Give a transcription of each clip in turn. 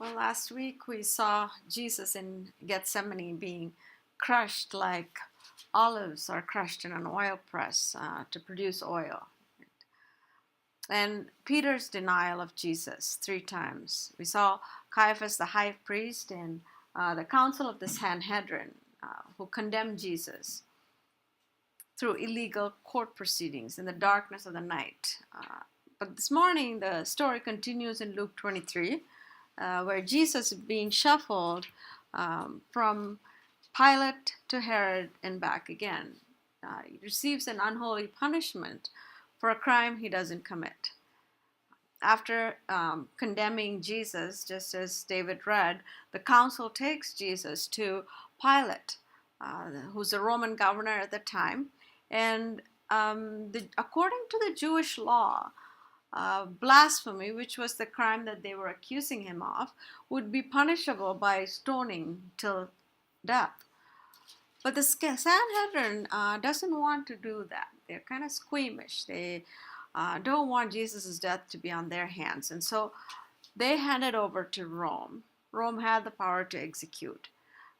Well, last week we saw Jesus in Gethsemane being crushed like olives are crushed in an oil press to produce oil. And Peter's denial of Jesus 3 times. We saw Caiaphas, the high priest, and the council of the Sanhedrin, who condemned Jesus through illegal court proceedings in the darkness of the night. But this morning, the story continues in Luke 23, where Jesus is being shuffled from Pilate to Herod and back again. He receives an unholy punishment for a crime he doesn't commit. After condemning Jesus, just as David read, the council takes Jesus to Pilate, who's a Roman governor at the time. And according to the Jewish law, blasphemy, which was the crime that they were accusing him of, would be punishable by stoning till death. But the Sanhedrin doesn't want to do that. They're kind of squeamish. They don't want Jesus' death to be on their hands. And so they handed over to Rome. Rome had the power to execute.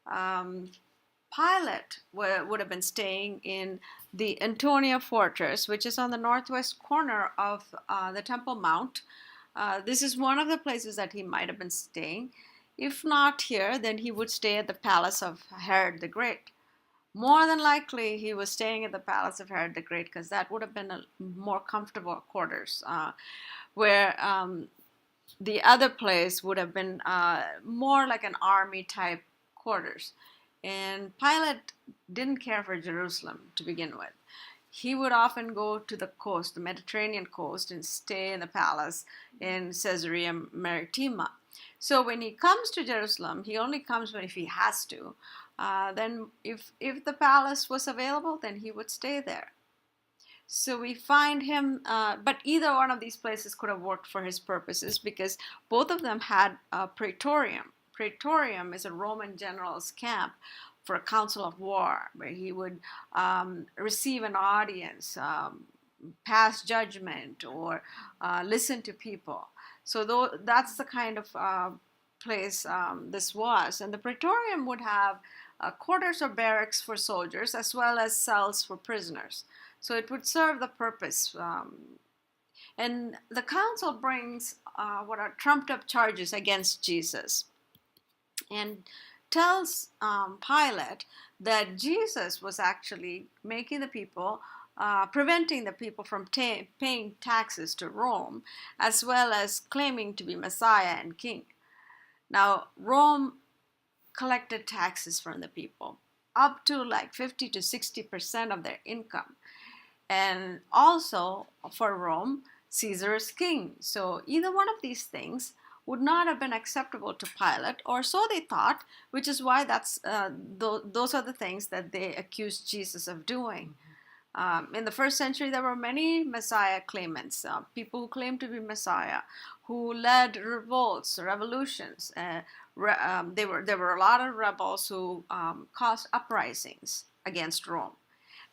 Pilate would have been staying in the Antonia Fortress, which is on the northwest corner of the Temple Mount. This is one of the places that he might have been staying. If not here, then he would stay at the palace of Herod the Great. More than likely, he was staying at the palace of Herod the Great because that would have been a more comfortable quarters, where the other place would have been more like an army type quarters. And Pilate didn't care for Jerusalem to begin with. He would often go to the coast, the Mediterranean coast, and stay in the palace in Caesarea Maritima. So when he comes to Jerusalem, he only comes if he has to. Then if the palace was available, then he would stay there. So we find him, but either one of these places could have worked for his purposes because both of them had a praetorium. Praetorium is a Roman general's camp for a council of war where he would receive an audience, pass judgment, or listen to people. So that's the kind of place this was. And the praetorium would have quarters or barracks for soldiers as well as cells for prisoners. So it would serve the purpose. And the council brings what are trumped up charges against Jesus and tells Pilate that Jesus was actually making the people, preventing the people from paying taxes to Rome, as well as claiming to be Messiah and King. Now, Rome collected taxes from the people, up to like 50 to 60% of their income. And also, for Rome, Caesar is king. So either one of these things would not have been acceptable to Pilate, or so they thought, which is why those are the things that they accused Jesus of doing. In the first century, there were many Messiah claimants, people who claimed to be Messiah, who led revolts, revolutions. There were a lot of rebels who caused uprisings against Rome.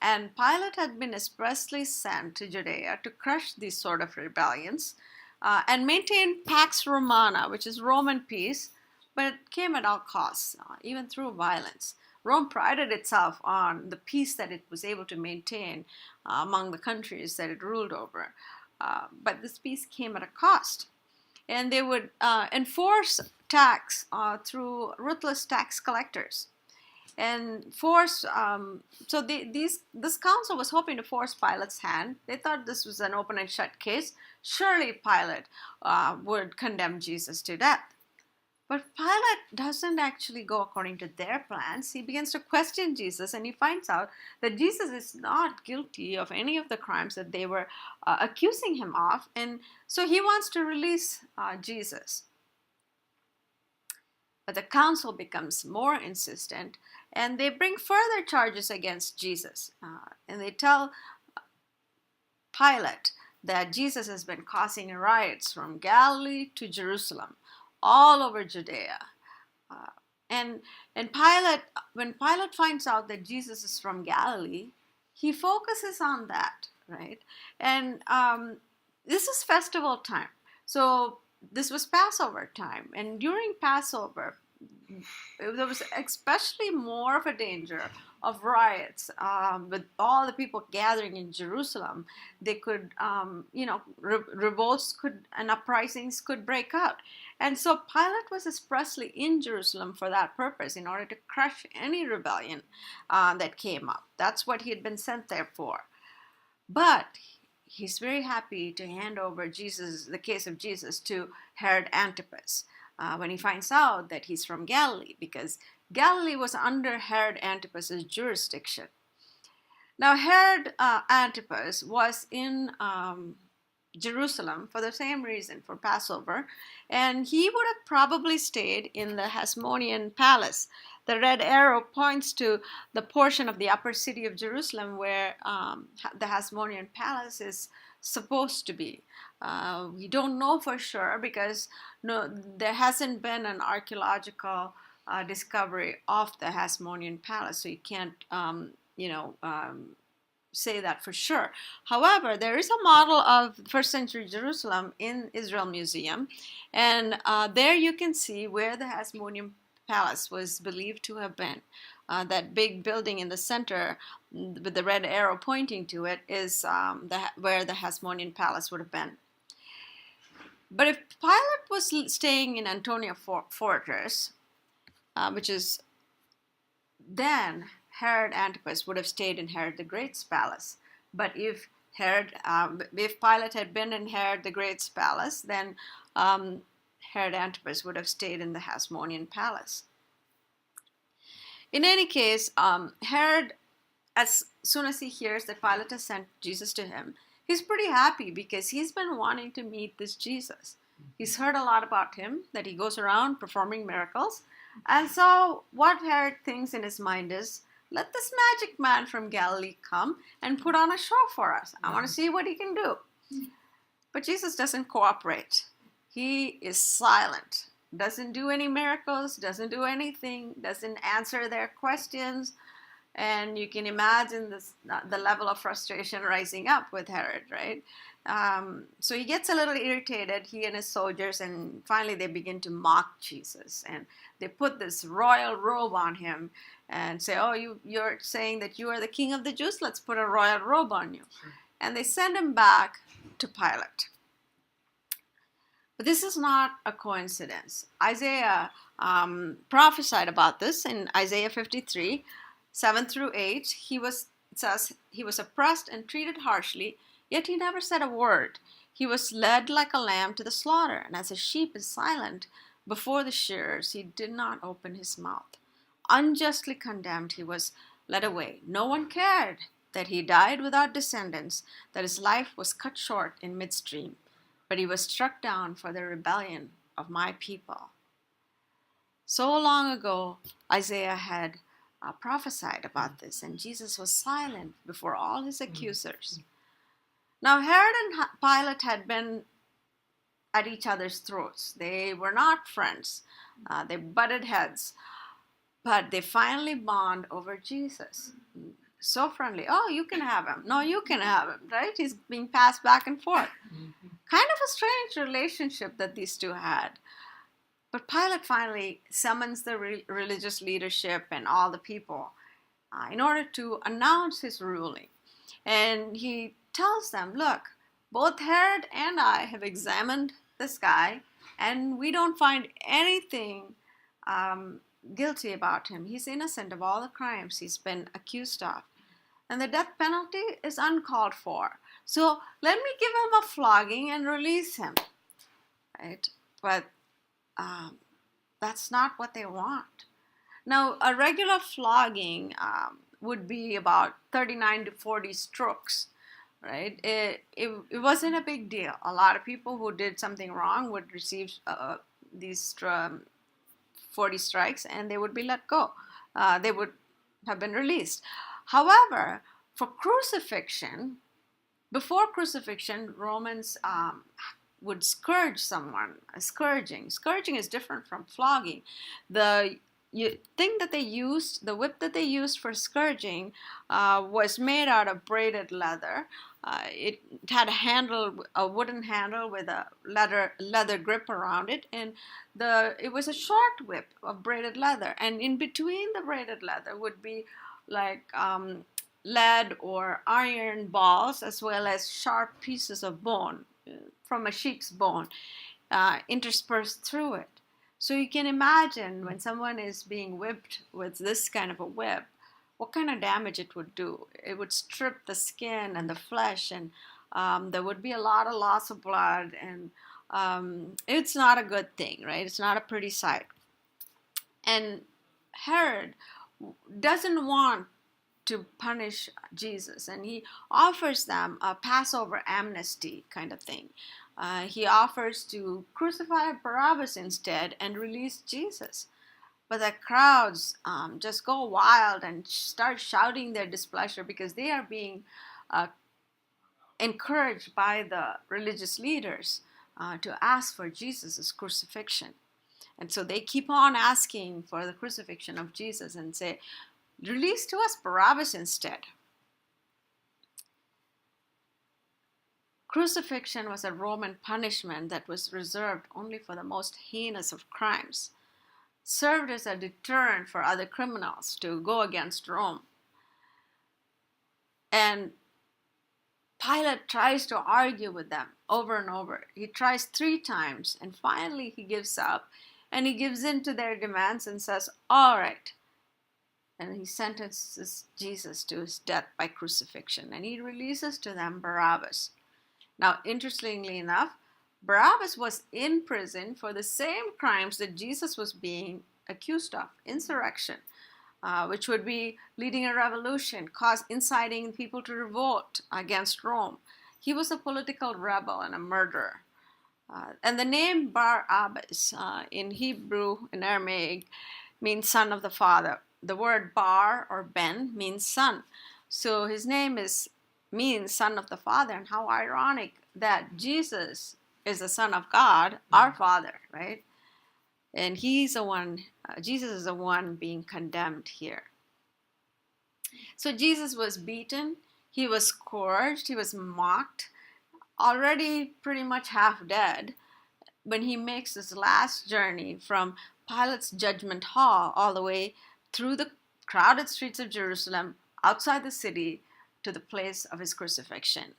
And Pilate had been expressly sent to Judea to crush these sort of rebellions and maintain Pax Romana, which is Roman peace, but it came at all costs, even through violence. Rome prided itself on the peace that it was able to maintain among the countries that it ruled over. But this peace came at a cost. And they would enforce tax through ruthless tax collectors. And force, this council was hoping to force Pilate's hand. They thought this was an open and shut case. Surely Pilate would condemn Jesus to death. But Pilate doesn't actually go according to their plans. He begins to question Jesus, and he finds out that Jesus is not guilty of any of the crimes that they were accusing him of. And so he wants to release Jesus. But the council becomes more insistent, and they bring further charges against Jesus. And they tell Pilate that Jesus has been causing riots from Galilee to Jerusalem, all over Judea. And Pilate, when Pilate finds out that Jesus is from Galilee, he focuses on that, right? And this is festival time. So this was Passover time, and during Passover, there was especially more of a danger of riots with all the people gathering in Jerusalem. They could, revolts could and uprisings could break out. And so Pilate was expressly in Jerusalem for that purpose, in order to crush any rebellion that came up. That's what he had been sent there for. But he's very happy to hand over the case of Jesus, to Herod Antipas when he finds out that he's from Galilee, because Galilee was under Herod Antipas's jurisdiction. Now, Herod Antipas was in Jerusalem for the same reason, for Passover, and he would have probably stayed in the Hasmonean palace. The red arrow points to the portion of the upper city of Jerusalem where the Hasmonean palace is supposed to be. We don't know for sure, because there hasn't been an archaeological discovery of the Hasmonean palace, so you can't, say that for sure. However, there is a model of first century Jerusalem in Israel Museum, and there you can see where the Hasmonean palace was believed to have been. That big building in the center with the red arrow pointing to it is where the Hasmonean palace would have been. But if Pilate was staying in Antonia Fortress, which is then Herod Antipas would have stayed in Herod the Great's palace. But if Pilate had been in Herod the Great's palace, then Herod Antipas would have stayed in the Hasmonean palace. In any case, Herod, as soon as he hears that Pilate has sent Jesus to him, he's pretty happy, because he's been wanting to meet this Jesus. He's heard a lot about him, that he goes around performing miracles. And so what Herod thinks in his mind is, let this magic man from Galilee come and put on a show for us. I want to see what he can do. But Jesus doesn't cooperate. He is silent, doesn't do any miracles, doesn't do anything, doesn't answer their questions. And you can imagine the level of frustration rising up with Herod, right? So he gets a little irritated, he and his soldiers, and finally they begin to mock Jesus. And they put this royal robe on him and say, oh, you're saying that you are the king of the Jews? Let's put a royal robe on you. Sure. And they send him back to Pilate. But this is not a coincidence. Isaiah prophesied about this in Isaiah 53, 7 through 8. It says, he was oppressed and treated harshly, yet he never said a word. He was led like a lamb to the slaughter, and as a sheep is silent before the shearers, he did not open his mouth. Unjustly condemned, he was led away. No one cared that he died without descendants, that his life was cut short in midstream. But he was struck down for the rebellion of my people. So long ago, Isaiah had prophesied about this, and Jesus was silent before all his accusers. Now, Herod and Pilate had been at each other's throats. They were not friends. They butted heads. But they finally bond over Jesus. So friendly. Oh, you can have him. No, you can have him, right? He's being passed back and forth. Kind of a strange relationship that these two had. But Pilate finally summons the religious leadership and all the people in order to announce his ruling. And he tells them, look, both Herod and I have examined this guy, and we don't find anything guilty about him. He's innocent of all the crimes he's been accused of. And the death penalty is uncalled for. So let me give him a flogging and release him. Right? But that's not what they want. Now, a regular flogging would be about 39 to 40 strokes. Right? It wasn't a big deal. A lot of people who did something wrong would receive these 40 strikes, and they would be let go. They would have been released. However, for crucifixion, before crucifixion, Romans would scourge someone. Scourging is different from flogging. The you think that the whip that they used for scourging was made out of braided leather. It had a wooden handle with a leather grip around it, and it was a short whip of braided leather. And in between the braided leather would be like lead or iron balls, as well as sharp pieces of bone from a sheep's bone interspersed through it. So you can imagine when someone is being whipped with this kind of a whip, what kind of damage it would do. It would strip the skin and the flesh, and there would be a lot of loss of blood, and it's not a good thing, right? It's not a pretty sight. And Herod doesn't want to punish Jesus, and he offers them a Passover amnesty kind of thing. He offers to crucify Barabbas instead and release Jesus. But the crowds just go wild and start shouting their displeasure because they are being encouraged by the religious leaders to ask for Jesus' crucifixion. And so they keep on asking for the crucifixion of Jesus and say, release to us Barabbas instead. Crucifixion was a Roman punishment that was reserved only for the most heinous of crimes, served as a deterrent for other criminals to go against Rome. And Pilate tries to argue with them over and over. He tries 3 times, and finally he gives up, and he gives in to their demands and says, all right. And he sentences Jesus to his death by crucifixion, and he releases to them Barabbas. Now, interestingly enough, Barabbas was in prison for the same crimes that Jesus was being accused of, insurrection, which would be leading a revolution, inciting people to revolt against Rome. He was a political rebel and a murderer. And the name Barabbas in Hebrew and Aramaic means son of the father. The word bar or ben means son. So his name means son of the Father. And how ironic that Jesus is the Son of God, our Father, right? And he's the one, Jesus is the one being condemned here. So Jesus was beaten, he was scourged, he was mocked, already pretty much half dead, when he makes this last journey from Pilate's judgment hall all the way through the crowded streets of Jerusalem, outside the city, to the place of his crucifixion.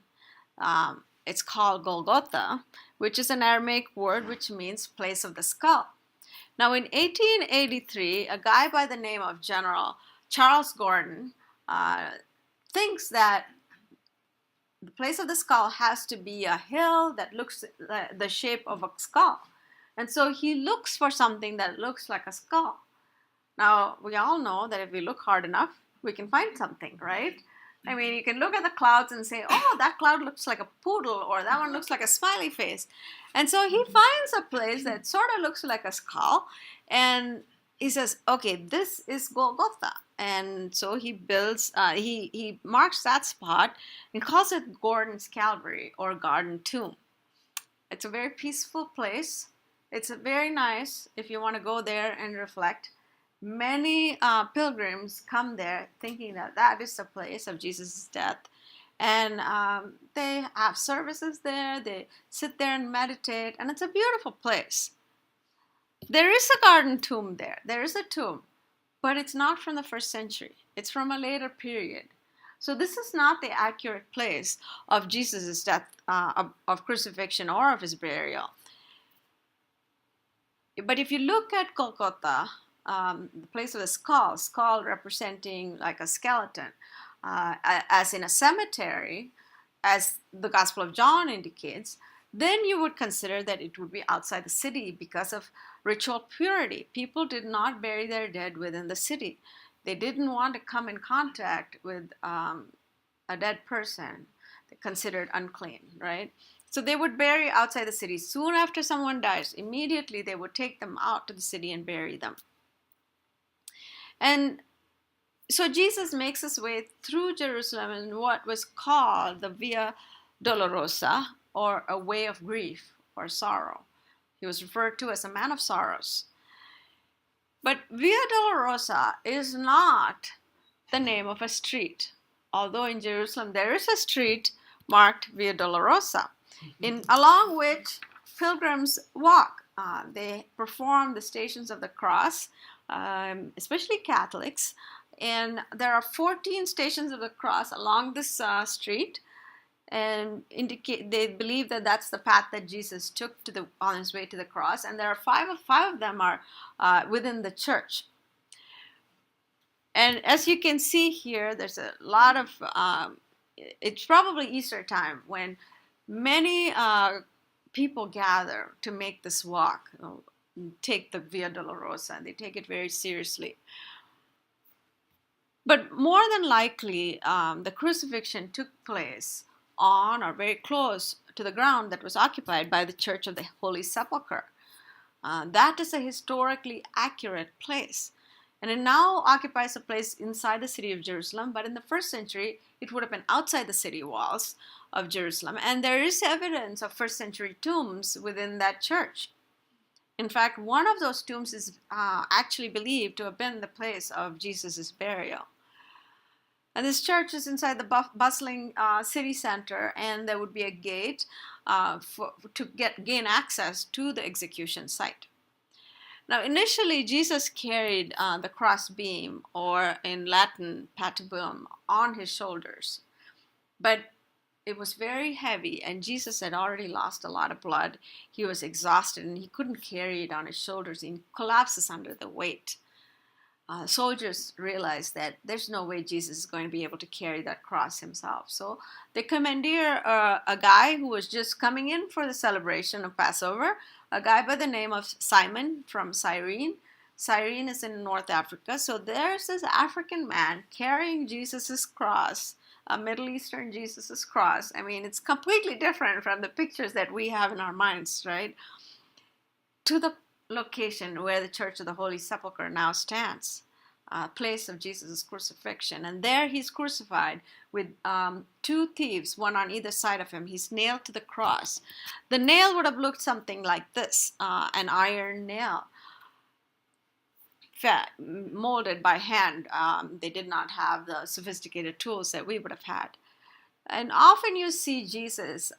It's called Golgotha, which is an Aramaic word which means place of the skull. Now, in 1883, a guy by the name of General Charles Gordon thinks that the place of the skull has to be a hill that looks the shape of a skull. And so he looks for something that looks like a skull. Now, we all know that if we look hard enough, we can find something, right? I mean, you can look at the clouds and say, oh, that cloud looks like a poodle, or that one looks like a smiley face. And so he finds a place that sort of looks like a skull, and he says, okay, this is Golgotha. And so he builds, he marks that spot and calls it Gordon's Calvary, or Garden Tomb. It's a very peaceful place. It's very nice if you want to go there and reflect. Many pilgrims come there thinking that that is the place of Jesus' death. And they have services there. They sit there and meditate. And it's a beautiful place. There is a garden tomb there. There is a tomb. But it's not from the 1st century. It's from a later period. So this is not the accurate place of Jesus' death, of crucifixion, or of his burial. But if you look at Golgotha, the place of the skull representing like a skeleton, as in a cemetery, as the Gospel of John indicates, then you would consider that it would be outside the city because of ritual purity. People did not bury their dead within the city. They didn't want to come in contact with a dead person. They considered unclean, right? So they would bury outside the city. Soon after someone dies, immediately they would take them out to the city and bury them. And so Jesus makes his way through Jerusalem in what was called the Via Dolorosa, or a way of grief or sorrow. He was referred to as a man of sorrows. But Via Dolorosa is not the name of a street, although in Jerusalem there is a street marked Via Dolorosa, along which pilgrims walk. They perform the Stations of the Cross, especially Catholics, and there are 14 Stations of the Cross along this street, and they believe that that's the path that Jesus took on his way to the cross, and there are five of them are within the church. And as you can see here, there's a lot of, it's probably Easter time when many people gather to make this walk, take the Via Dolorosa, and they take it very seriously. But more than likely, the crucifixion took place on or very close to the ground that was occupied by the Church of the Holy Sepulchre. That is a historically accurate place. And it now occupies a place inside the city of Jerusalem, but in the first century, it would have been outside the city walls of Jerusalem. And there is evidence of first century tombs within that church. In fact, one of those tombs is actually believed to have been the place of Jesus' burial. And this church is inside the bustling city center, and there would be a gate to gain access to the execution site. Now, initially, Jesus carried the cross beam, or in Latin, patibulum, on his shoulders. But it was very heavy, and Jesus had already lost a lot of blood. He was exhausted, and he couldn't carry it on his shoulders. He collapses under the weight. Soldiers realized that there's no way Jesus is going to be able to carry that cross himself. So they commandeer a guy who was just coming in for the celebration of Passover, a guy by the name of Simon from Cyrene. Cyrene is in North Africa. So there's this African man carrying Jesus's cross, a Middle Eastern Jesus's cross. I mean, it's completely different from the pictures that we have in our minds, right? To the location where the Church of the Holy Sepulchre now stands, place of Jesus' crucifixion. And there he's crucified with two thieves, one on either side of him. He's nailed to the cross. The nail would have looked something like this, an iron nail, molded by hand. They did not have the sophisticated tools that we would have had. And often you see Jesus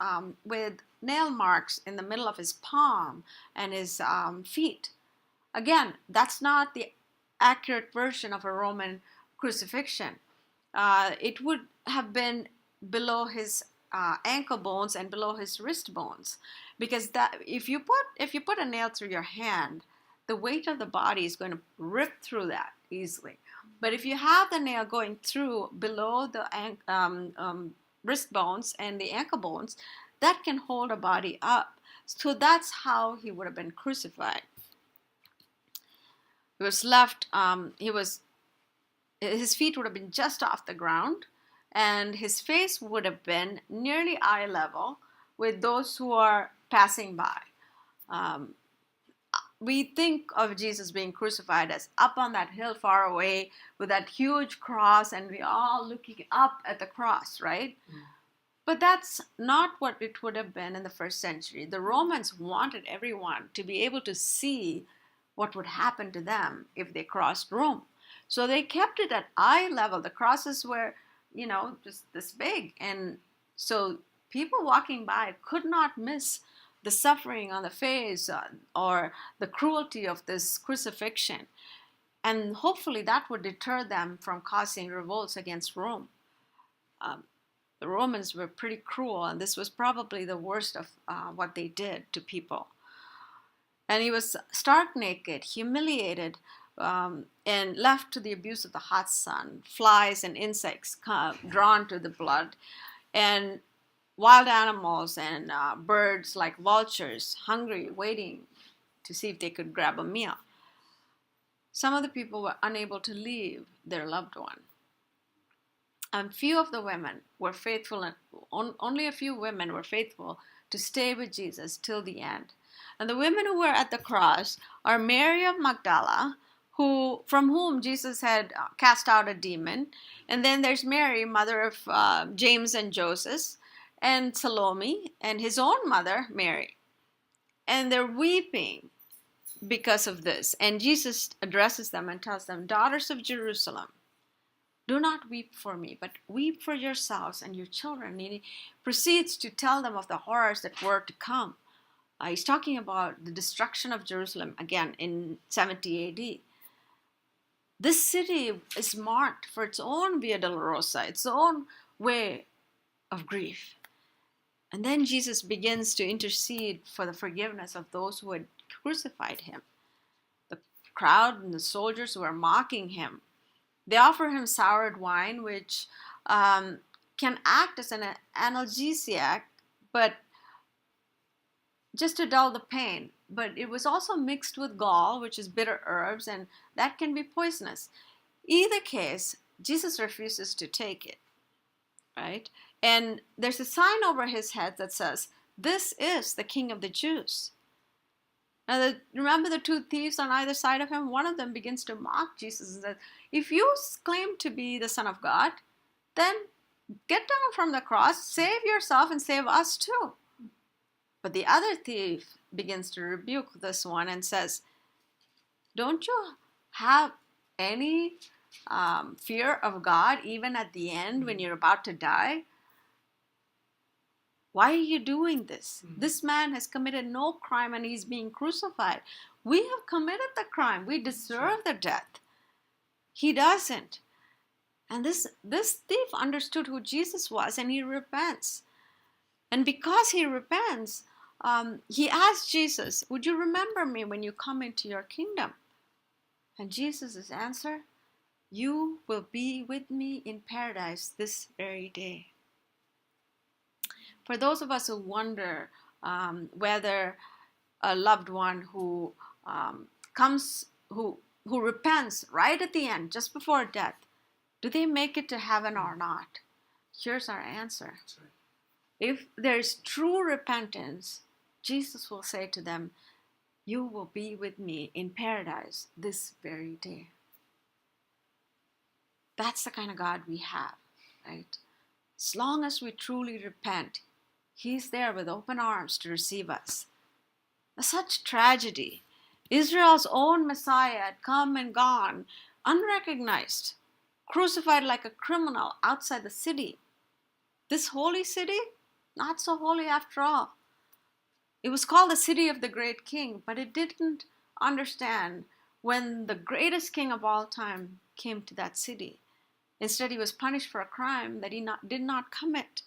with nail marks in the middle of his palm and his feet. Again, that's not the accurate version of a Roman crucifixion. It would have been below his ankle bones and below his wrist bones, because that if you put a nail through your hand, the weight of the body is going to rip through that easily. But if you have the nail going through below the wrist bones and the ankle bones, that can hold a body up. So that's how he would have been crucified. He was left, his feet would have been just off the ground, and his face would have been nearly eye level with those who are passing by. We think of Jesus being crucified as up on that hill far away with that huge cross, and we all looking up at the cross, right? But that's not what it would have been in the first century. The Romans wanted everyone to be able to see what would happen to them if they crossed Rome. So they kept it at eye level. The crosses were, just this big. And so people walking by could not miss the suffering on the face or the cruelty of this crucifixion. And hopefully that would deter them from causing revolts against Rome. The Romans were pretty cruel, and this was probably the worst of what they did to people. And he was stark naked, humiliated, and left to the abuse of the hot sun, flies and insects drawn to the blood, and wild animals and birds like vultures, hungry, waiting to see if they could grab a meal. Some of the people were unable to leave their loved one. And few of the women were faithful, and only a few women were faithful to stay with Jesus till the end. And the women who were at the cross are Mary of Magdala, from whom Jesus had cast out a demon. And then there's Mary, mother of James and Joseph, and Salome, and his own mother, Mary. And they're weeping because of this. And Jesus addresses them and tells them, daughters of Jerusalem, do not weep for me, but weep for yourselves and your children. And he proceeds to tell them of the horrors that were to come. He's talking about the destruction of Jerusalem again in 70 AD. This city is marked for its own Via Dolorosa, its own way of grief. And then Jesus begins to intercede for the forgiveness of those who had crucified him. The crowd and the soldiers who are mocking him, they offer him soured wine, which can act as an analgesic, but just to dull the pain. But it was also mixed with gall, which is bitter herbs, and that can be poisonous. Either case, Jesus refuses to take it, right? And there's a sign over his head that says, "This is the King of the Jews." Now, remember the two thieves on either side of him? One of them begins to mock Jesus and says, if you claim to be the Son of God, then get down from the cross, save yourself and save us too. But the other thief begins to rebuke this one and says, don't you have any fear of God even at the end when you're about to die? Why are you doing this? This man has committed no crime and he's being crucified. We have committed the crime. We deserve the death. He doesn't. And this thief understood who Jesus was and he repents. And because he repents, he asks Jesus, would you remember me when you come into your kingdom? And Jesus' answer, you will be with me in paradise this very day. For those of us who wonder whether a loved one who who repents right at the end, just before death, do they make it to heaven or not? Here's our answer. Right. If there is true repentance, Jesus will say to them, you will be with me in paradise this very day. That's the kind of God we have, right? As long as we truly repent, He's there with open arms to receive us. Such tragedy. Israel's own Messiah had come and gone, unrecognized, crucified like a criminal outside the city. This holy city, not so holy after all. It was called the city of the great king, but it didn't understand when the greatest king of all time came to that city. Instead, he was punished for a crime that he did not commit.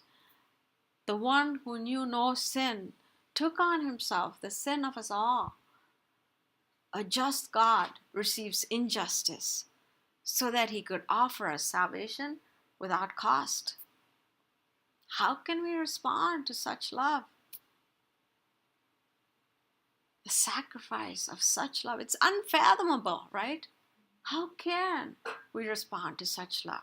The one who knew no sin took on himself the sin of us all. A just God receives injustice so that he could offer us salvation without cost. How can we respond to such love? The sacrifice of such love, it's unfathomable, right? How can we respond to such love?